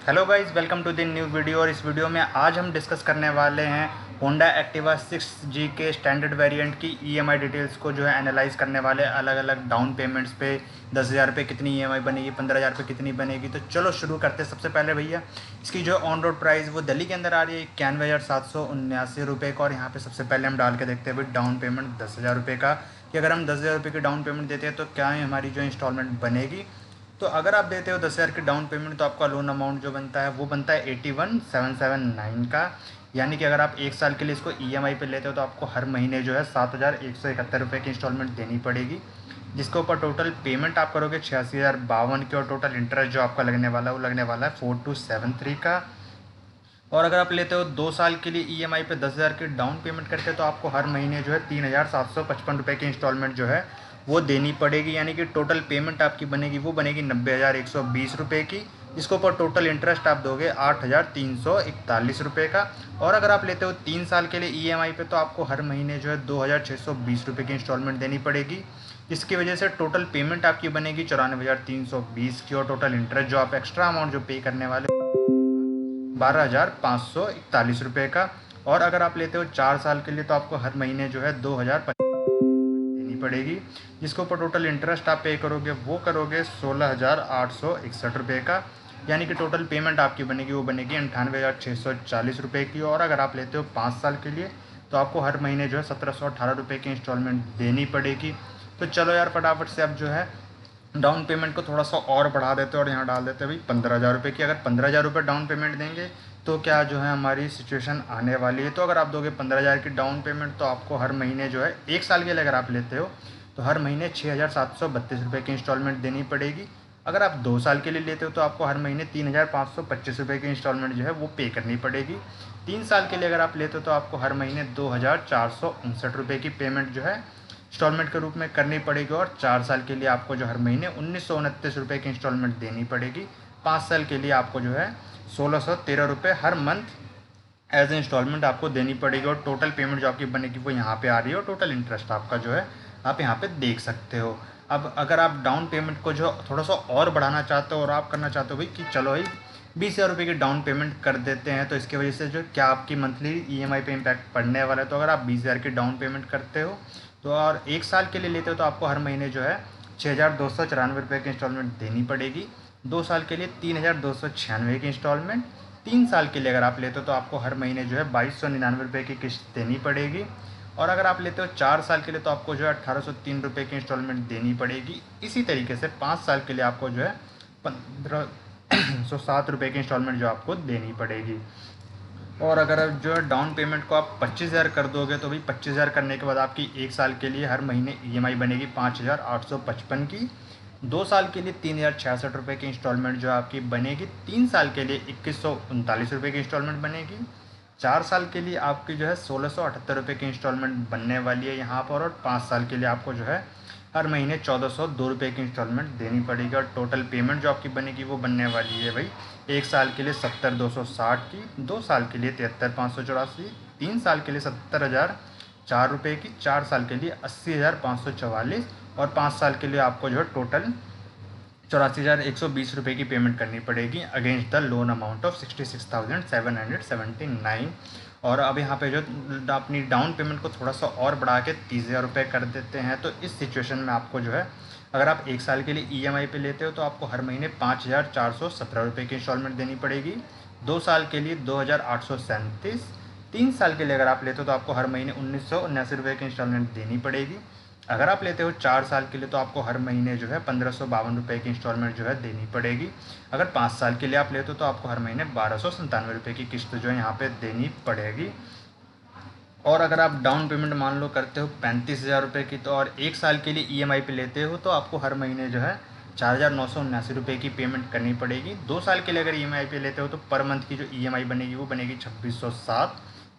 Hello guys, welcome to the new video. और इस video में आज हम डिस्कस करने वाले हैं होंडा एक्टिवा 6G के स्टैंडर्ड वेरिएंट की ईएमआई डिटेल्स को जो है एनालाइज करने वाले। अलग अलग डाउन पेमेंट्स पे 10,000 पे कितनी ईएमआई बनेगी, 15,000 पे कितनी बनेगी। तो चलो शुरू करते हैं। सबसे पहले भैया इसकी जो ऑन रोड प्राइस वो दिल्ली के अंदर आ रही है 91,779 का। और यहाँ पे सबसे पहले हम डाल के देखते हैं भाई डाउन पेमेंट 10,000 रुपये का, कि अगर हम 10,000 रुपये की डाउन पेमेंट देते हैं तो क्या है हमारी जो इंस्टॉलमेंट बनेगी। तो अगर आप देते हो 10,000 की डाउन पेमेंट तो आपका लोन अमाउंट जो बनता है वो बनता है 81,779 का। यानी कि अगर आप एक साल के लिए इसको ईएमआई पे लेते हो तो आपको हर महीने जो है 7,171 रुपये की इंस्टॉलमेंट देनी पड़ेगी, जिसके ऊपर टोटल पेमेंट आप करोगे 86,052 की। और टोटल इंटरेस्ट जो आपका लगने वाला है वो लगने वाला है 4273 का। और अगर आप लेते हो 2 साल के लिए ईएमआई पे 10,000 की डाउन पेमेंट करते हो तो आपको हर महीने जो है 3,755 रुपये की इंस्टॉलमेंट जो है वो देनी पड़ेगी। यानी कि टोटल पेमेंट आपकी बनेगी वो बनेगी 90,120 रुपये की, जिसके ऊपर टोटल इंटरेस्ट आप दोगे 8,341 रुपये का। और अगर आप लेते हो 3 साल के लिए ईएमआई पे तो आपको हर महीने जो है 2,620 रुपये की इंस्टॉलमेंट देनी पड़ेगी, जिसकी वजह से टोटल पेमेंट आपकी बनेगी 94,320 की। और टोटल इंटरेस्ट जो आप एक्स्ट्रा अमाउंट जो पे करने वाले 12,541 रुपये का। और अगर आप लेते हो 4 साल के लिए तो आपको हर महीने जो है 2,000 देनी पड़ेगी, जिसके ऊपर टोटल इंटरेस्ट आप पे करोगे वो करोगे 16,861 रुपये का। यानी कि टोटल पेमेंट आपकी बनेगी वो बनेगी 98,640 रुपये की। और अगर आप लेते हो 5 साल के लिए तो आपको हर महीने जो है 1,718 रुपये की इंस्टॉलमेंट देनी पड़ेगी। तो चलो यार फटाफट से अब जो है डाउन पेमेंट को थोड़ा सा और बढ़ा देते हैं और यहाँ डाल देते हैं भाई 15,000 रुपये की। अगर 15,000 रुपये डाउन पेमेंट देंगे तो क्या जो है हमारी सिचुएशन आने वाली है। तो अगर आप दोगे 15,000 की डाउन पेमेंट तो आपको हर महीने जो है एक साल के लिए अगर आप लेते हो तो हर महीने 6,732 रुपये की इंस्टॉलमेंट देनी पड़ेगी। अगर आप 2 साल के लिए लेते हो तो आपको हर महीने 3,525 रुपये की इंस्टॉलमेंट जो है वो पे करनी पड़ेगी। 3 साल के लिए अगर आप लेते हो तो आपको हर महीने 2,459 रुपये की पेमेंट जो है इंस्टॉलमेंट के रूप में करनी पड़ेगी। और 4 साल के लिए आपको जो हर महीने 1,929 रुपये की इंस्टॉलमेंट देनी पड़ेगी। 5 साल के लिए आपको जो है 1,613 रुपये हर मंथ एज ए इंस्टॉलमेंट आपको देनी पड़ेगी। और टोटल पेमेंट जो आपकी बनेगी वो यहाँ पे आ रही है। और टोटल इंटरेस्ट आपका जो है आप यहाँ पे देख सकते हो। अब अगर आप डाउन पेमेंट को जो थोड़ा सा और बढ़ाना चाहते हो और आप करना चाहते हो भाई कि चलो भाई 20,000 रुपये की डाउन पेमेंट कर देते हैं, तो इसकी वजह से जो क्या आपकी मंथली ईएमआई पे इम्पैक्ट पड़ने वाला है। तो अगर आप 20,000 की डाउन पेमेंट करते हो तो और एक साल के लिए लेते हो तो आपको हर महीने जो है 6,294 रुपये की इंस्टॉलमेंट देनी पड़ेगी। 2 साल के लिए 3,296 की इंस्टॉलमेंट। 3 साल के लिए अगर आप लेते हो तो आपको हर महीने जो है 2,299 रुपये की किस्त देनी पड़ेगी। और अगर आप लेते हो 4 साल के लिए तो आपको जो है 1,803 रुपये की इंस्टॉलमेंट देनी पड़ेगी। इसी तरीके से 5 साल के लिए आपको जो है 1,507 रुपये की इंस्टॉलमेंट जो आपको देनी पड़ेगी। और अगर आप जो है डाउन पेमेंट को आप 25,000 कर दोगे तो भाई 25,000 करने के बाद आपकी एक साल के लिए हर महीने ईएमआई बनेगी 5,855 की। 2 साल के लिए 3,066 रुपये की इंस्टॉलमेंट जो आपकी बनेगी। 3 साल के लिए 2,139 रुपये की इंस्टॉलमेंट बनेगी। 4 साल के लिए आपकी जो है 1,678 रुपये की इंस्टॉलमेंट बनने वाली है यहाँ पर। और 5 साल के लिए आपको जो है हर महीने 1,402 रुपये की इंस्टॉलमेंट देनी पड़ेगी। और टोटल पेमेंट जो आपकी बनेगी वो बनने वाली है भाई एक साल के लिए 70,260 की, 2 साल के लिए 73,584, 3 साल के लिए 70,004 रुपये की, 4 साल के लिए 80,544 और 5 साल के लिए आपको जो है टोटल 84,120 रुपये की पेमेंट करनी पड़ेगी against the loan amount of 66,779। और अब यहाँ पे जो अपनी डाउन पेमेंट को थोड़ा सा और बढ़ा के 30,000 रुपये कर देते हैं। तो इस सिचुएशन में आपको जो है अगर आप एक साल के लिए ईएमआई पे लेते हो तो आपको हर महीने 5,417 रुपये की इंस्टॉलमेंट देनी पड़ेगी। 2 साल के लिए 2,837, 3 साल के लिए अगर आप लेते हो तो आपको हर महीने 1,979 रुपये की इंस्टॉलमेंट देनी पड़ेगी। अगर आप लेते हो 4 साल के लिए तो आपको हर महीने जो है 1,552 रुपये की इंस्टॉलमेंट जो है देनी पड़ेगी। अगर 5 साल के लिए आप लेते हो तो आपको हर महीने 1,297 रुपये की किस्त जो है यहाँ पे देनी पड़ेगी। और अगर आप डाउन पेमेंट मान लो करते हो 35,000 रुपये की, तो और एक साल के लिए ईएमआई पे लेते हो तो आपको हर महीने जो है 4,979 रुपये की पेमेंट करनी पड़ेगी। 2 साल के लिए अगर ईएमआई पे लेते हो तो पर मंथ की जो ईएमआई बनेगी वो बनेगी 2,607।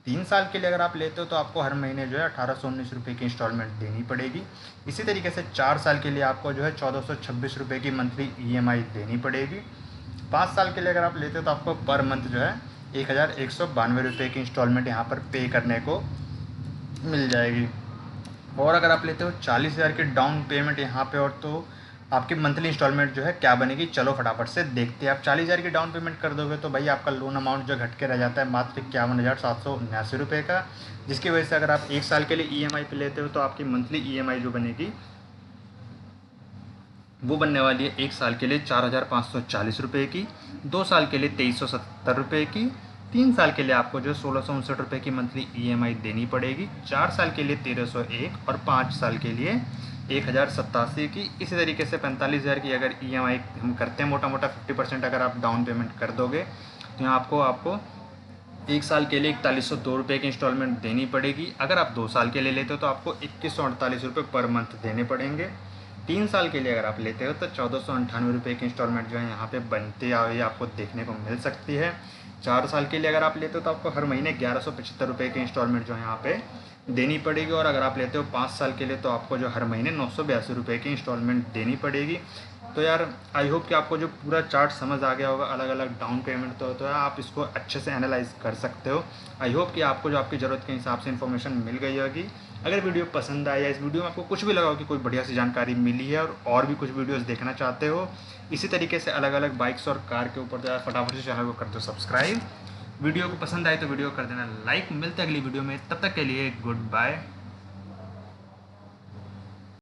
3 साल के लिए अगर आप लेते हो तो आपको हर महीने जो है 1,819 रुपये की इंस्टॉलमेंट देनी पड़ेगी। इसी तरीके से 4 साल के लिए आपको जो है 1,426 रुपये की मंथली ईएमआई देनी पड़ेगी। 5 साल के लिए अगर आप लेते हो तो आपको पर मंथ जो है 1,192 रुपये की इंस्टॉलमेंट यहाँ पर पे करने को मिल जाएगी। और अगर आप लेते हो 40,000 की डाउन पेमेंट यहाँ पे और तो आपकी मंथली इंस्टॉलमेंट जो है क्या बनेगी, चलो फटाफट से देखते हैं। आप 40,000 की डाउन पेमेंट कर दोगे तो भाई आपका लोन अमाउंट जो घट के रह जाता है मात्र 51,779 रुपये का, जिसकी वजह से अगर आप 1 साल के लिए EMI पे लेते हो तो आपकी मंथली EMI जो बनेगी वो बनने वाली है 1 साल के लिए 4,540 रुपये की, 2 साल के लिए 2,370 रुपये की, 3 साल के लिए आपको जो 1,659 रुपये की मंथली EMI देनी पड़ेगी, 4 साल के लिए 1,301 और 5 साल के लिए 1,087 की। इसी तरीके से 45,000 की अगर EMI हम करते हैं मोटा मोटा 50% अगर आप डाउन पेमेंट कर दोगे तो यहाँ आपको 1 साल के लिए 4102 रुपये की इंस्टॉलमेंट देनी पड़ेगी। अगर आप 2 साल के लिए लेते हो तो आपको 2,148 रुपये पर मंथ देने पड़ेंगे। 3 साल के लिए अगर आप लेते हो तो 1,498 रुपये की इंस्टॉलमेंट जो है यहाँ पे बनते हुए आपको देखने को मिल सकती है। 4 साल के लिए अगर आप लेते हो तो आपको हर महीने 1,175 रुपये की इंस्टॉलमेंट जो है यहाँ पे देनी पड़ेगी। और अगर आप लेते हो 5 साल के लिए तो आपको जो हर महीने 982 रुपये की इंस्टॉलमेंट देनी पड़ेगी। तो यार आई होप कि आपको जो पूरा चार्ट समझ आ गया होगा, अलग अलग डाउन पेमेंट तो आप इसको अच्छे से एनालाइज कर सकते हो। आई होप कि आपको जो आपकी ज़रूरत के हिसाब से इन्फॉर्मेशन मिल गई होगी। अगर वीडियो पसंद आया या इस वीडियो में आपको कुछ भी लगा हो कि कोई बढ़िया सी जानकारी मिली है और भी कुछ वीडियोस देखना चाहते हो इसी तरीके से अलग अलग बाइक्स और कार के ऊपर, तो यार फटाफट से चैनल को कर दो सब्सक्राइब। वीडियो को पसंद आए तो वीडियो को कर देना लाइक। मिलते हैं अगली वीडियो में, तब तक के लिए गुड बाय।